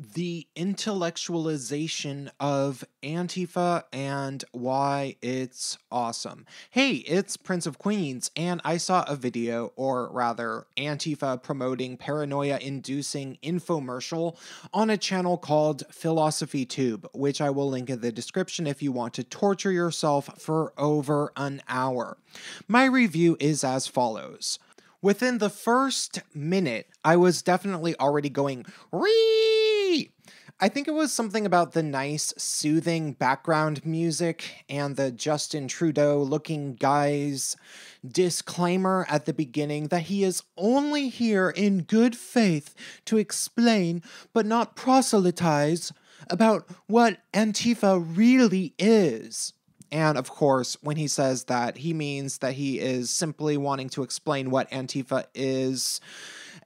the intellectualization of Antifa and why it's awesome. Hey, it's Prince of Queens, and I saw a video, or rather, Antifa promoting paranoia-inducing infomercial on a channel called Philosophy Tube, which I will link in the description if you want to torture yourself for over an hour. My review is as follows. Within the first minute, I was definitely already going, "Ree!" I think it was something about the nice, soothing background music and the Justin Trudeau-looking guy's disclaimer at the beginning that he is only here in good faith to explain, but not proselytize, about what Antifa really is. And of course, when he says that, he means that he is simply wanting to explain what Antifa is,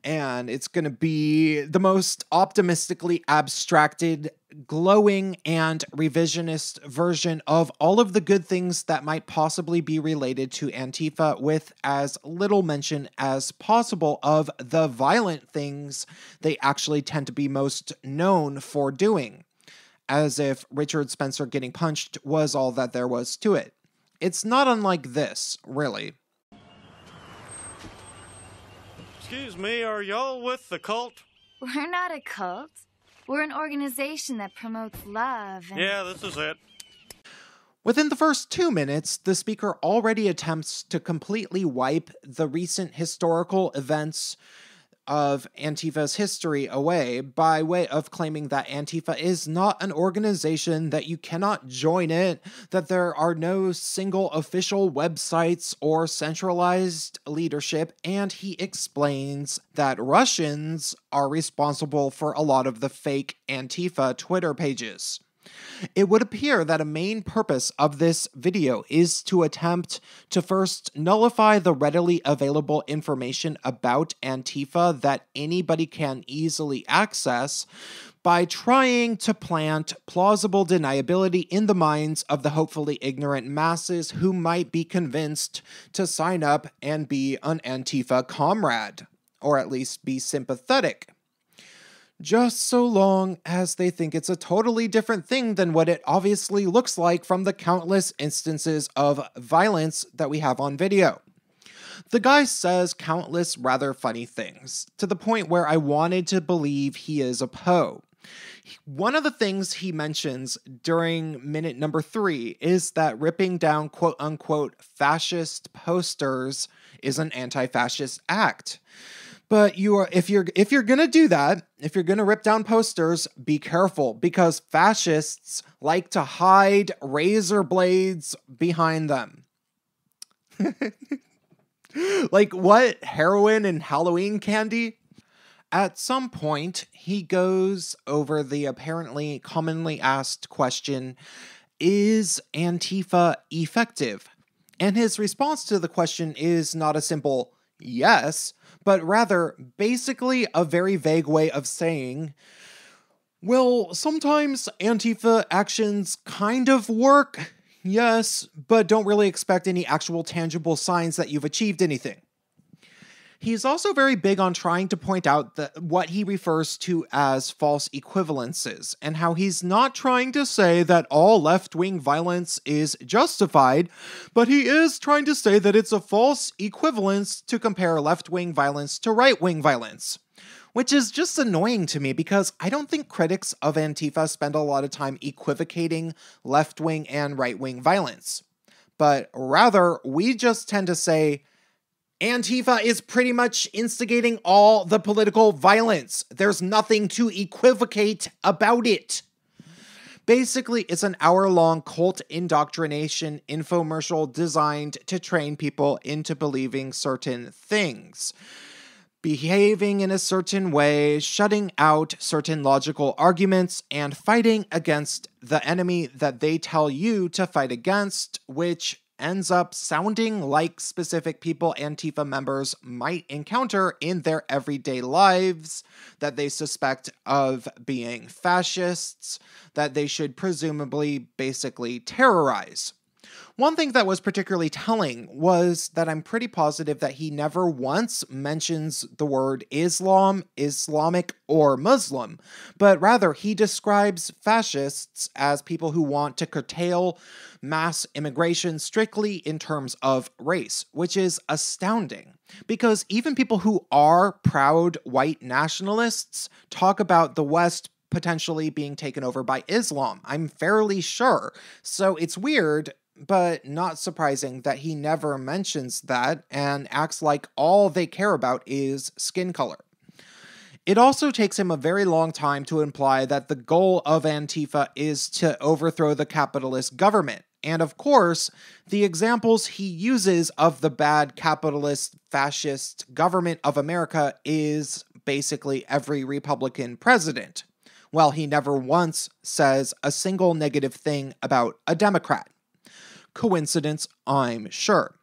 and it's going to be the most optimistically abstracted, glowing, and revisionist version of all of the good things that might possibly be related to Antifa, with as little mention as possible of the violent things they actually tend to be most known for doing. As if Richard Spencer getting punched was all that there was to it. It's not unlike this, really. Excuse me, are y'all with the cult? We're not a cult. We're an organization that promotes love and... Yeah, this is it. Within the first 2 minutes, the speaker already attempts to completely wipe the recent historical events of Antifa's history away by way of claiming that Antifa is not an organization, that you cannot join it, that there are no single official websites or centralized leadership, and he explains that Russians are responsible for a lot of the fake Antifa Twitter pages. It would appear that a main purpose of this video is to attempt to first nullify the readily available information about Antifa that anybody can easily access by trying to plant plausible deniability in the minds of the hopefully ignorant masses who might be convinced to sign up and be an Antifa comrade, or at least be sympathetic. Just so long as they think it's a totally different thing than what it obviously looks like from the countless instances of violence that we have on video. The guy says countless rather funny things, to the point where I wanted to believe he is a Poe. One of the things he mentions during minute number 3 is that ripping down quote-unquote fascist posters is an anti-fascist act. But if you're gonna do that, if you're gonna rip down posters, be careful, because fascists like to hide razor blades behind them. Like what? Heroin and Halloween candy? At some point, he goes over the apparently commonly asked question, is Antifa effective? And his response to the question is not a simple yes, but rather basically a very vague way of saying, well, sometimes Antifa actions kind of work, yes, but don't really expect any actual tangible signs that you've achieved anything. He's also very big on trying to point out what he refers to as false equivalences, and how he's not trying to say that all left-wing violence is justified, but he is trying to say that it's a false equivalence to compare left-wing violence to right-wing violence. Which is just annoying to me, because I don't think critics of Antifa spend a lot of time equivocating left-wing and right-wing violence. But rather, we just tend to say, Antifa is pretty much instigating all the political violence. There's nothing to equivocate about it. Basically, it's an hour-long cult indoctrination infomercial designed to train people into believing certain things, behaving in a certain way, shutting out certain logical arguments, and fighting against the enemy that they tell you to fight against, which ends up sounding like specific people Antifa members might encounter in their everyday lives, that they suspect of being fascists, that they should presumably basically terrorize. One thing that was particularly telling was that I'm pretty positive that he never once mentions the word Islam, Islamic, or Muslim, but rather he describes fascists as people who want to curtail mass immigration strictly in terms of race, which is astounding. Because even people who are proud white nationalists talk about the West potentially being taken over by Islam, I'm fairly sure. So it's weird, but not surprising that he never mentions that and acts like all they care about is skin color. It also takes him a very long time to imply that the goal of Antifa is to overthrow the capitalist government. And of course, the examples he uses of the bad capitalist fascist government of America is basically every Republican president, while he never once says a single negative thing about a Democrat. Coincidence, I'm sure.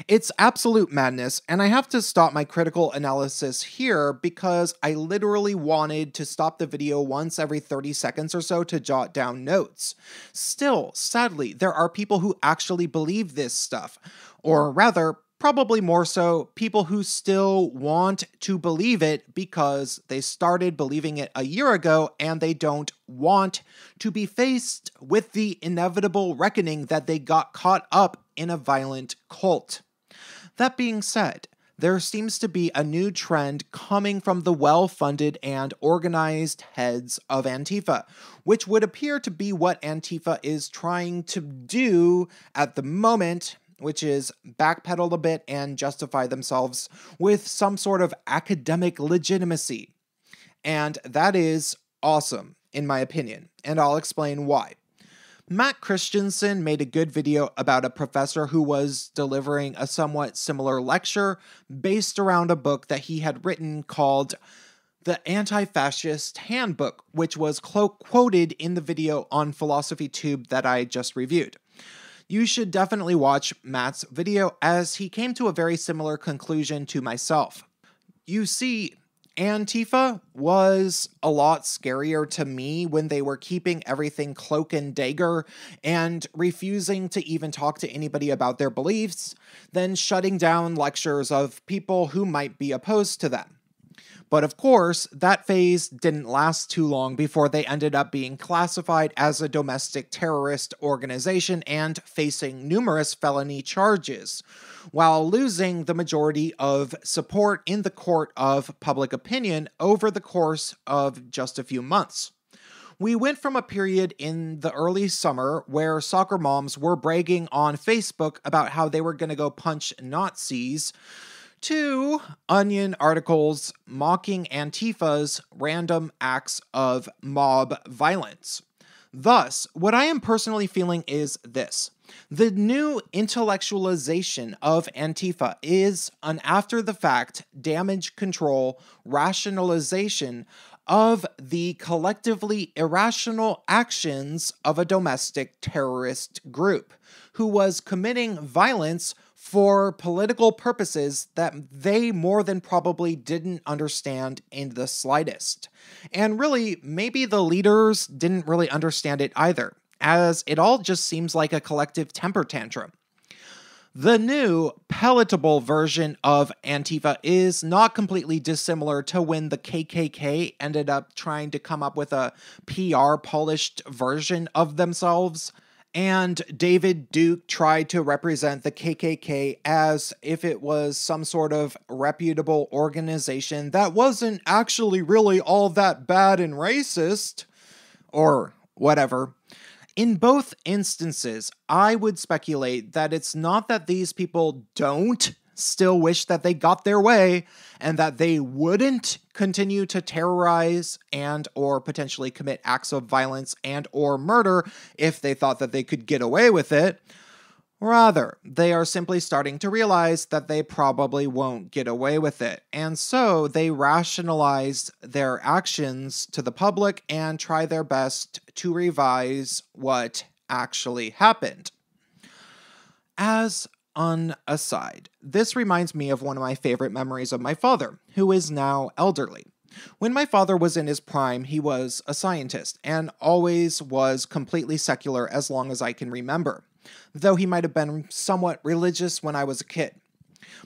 It's absolute madness, and I have to stop my critical analysis here because I literally wanted to stop the video once every 30 seconds or so to jot down notes. Still, sadly, there are people who actually believe this stuff, or rather, probably more so, people who still want to believe it because they started believing it a year ago and they don't want to be faced with the inevitable reckoning that they got caught up in a violent cult. That being said, there seems to be a new trend coming from the well-funded and organized heads of Antifa, which would appear to be what Antifa is trying to do at the moment, which is backpedal a bit and justify themselves with some sort of academic legitimacy. And that is awesome, in my opinion, and I'll explain why. Matt Christiansen made a good video about a professor who was delivering a somewhat similar lecture based around a book that he had written called The Anti-Fascist Handbook, which was quoted in the video on PhilosophyTube that I just reviewed. You should definitely watch Matt's video as he came to a very similar conclusion to myself. You see, Antifa was a lot scarier to me when they were keeping everything cloak and dagger and refusing to even talk to anybody about their beliefs, then shutting down lectures of people who might be opposed to them. But of course, that phase didn't last too long before they ended up being classified as a domestic terrorist organization and facing numerous felony charges, while losing the majority of support in the court of public opinion over the course of just a few months. We went from a period in the early summer where soccer moms were bragging on Facebook about how they were going to go punch Nazis to Onion articles mocking Antifa's random acts of mob violence. Thus, what I am personally feeling is this. The new intellectualization of Antifa is an after-the-fact damage control rationalization of the collectively irrational actions of a domestic terrorist group who was committing violence for political purposes that they more than probably didn't understand in the slightest. And really, maybe the leaders didn't really understand it either, as it all just seems like a collective temper tantrum. The new, palatable version of Antifa is not completely dissimilar to when the KKK ended up trying to come up with a PR-polished version of themselves, and David Duke tried to represent the KKK as if it was some sort of reputable organization that wasn't actually really all that bad and racist, or whatever. In both instances, I would speculate that it's not that these people don't still wish that they got their way and that they wouldn't continue to terrorize and or potentially commit acts of violence and or murder if they thought that they could get away with it. Rather, they are simply starting to realize that they probably won't get away with it, and so they rationalize their actions to the public and try their best to revise what actually happened. As an aside, this reminds me of one of my favorite memories of my father, who is now elderly. When my father was in his prime, he was a scientist, and always was completely secular as long as I can remember. though he might have been somewhat religious when I was a kid.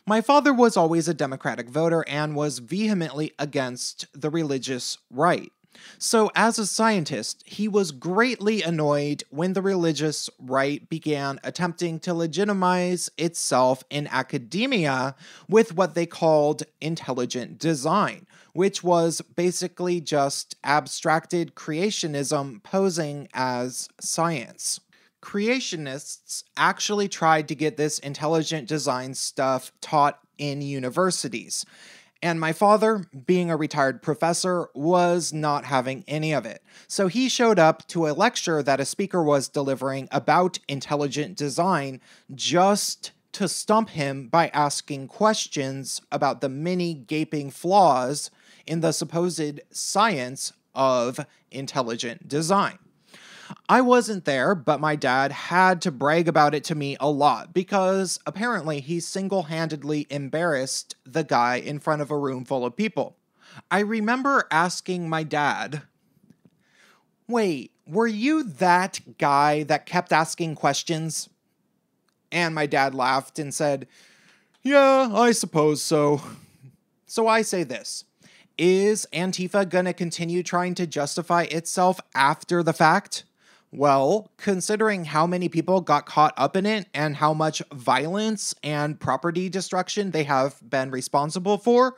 My father was always a Democratic voter and was vehemently against the religious right. So, as a scientist, he was greatly annoyed when the religious right began attempting to legitimize itself in academia with what they called intelligent design, which was basically just abstracted creationism posing as science. Creationists actually tried to get this intelligent design stuff taught in universities. And my father, being a retired professor, was not having any of it. So he showed up to a lecture that a speaker was delivering about intelligent design just to stump him by asking questions about the many gaping flaws in the supposed science of intelligent design. I wasn't there, but my dad had to brag about it to me a lot because apparently he single-handedly embarrassed the guy in front of a room full of people. I remember asking my dad, "Wait, were you that guy that kept asking questions?" And my dad laughed and said, "Yeah, I suppose so." So I say this. Is Antifa gonna continue trying to justify itself after the fact? Well, considering how many people got caught up in it and how much violence and property destruction they have been responsible for,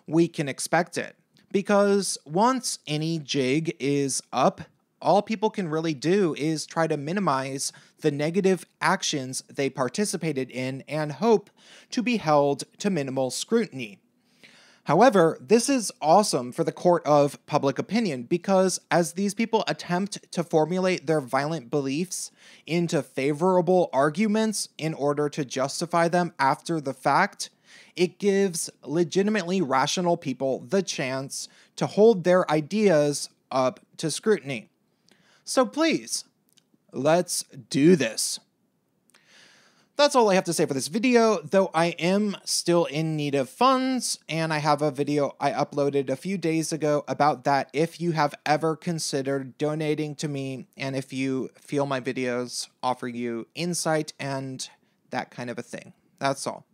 we can expect it. Because once any jig is up, all people can really do is try to minimize the negative actions they participated in and hope to be held to minimal scrutiny. However, this is awesome for the court of public opinion because as these people attempt to formulate their violent beliefs into favorable arguments in order to justify them after the fact, it gives legitimately rational people the chance to hold their ideas up to scrutiny. So please, let's do this. That's all I have to say for this video, though I am still in need of funds, and I have a video I uploaded a few days ago about that if you have ever considered donating to me, and if you feel my videos offer you insight and that kind of a thing. That's all.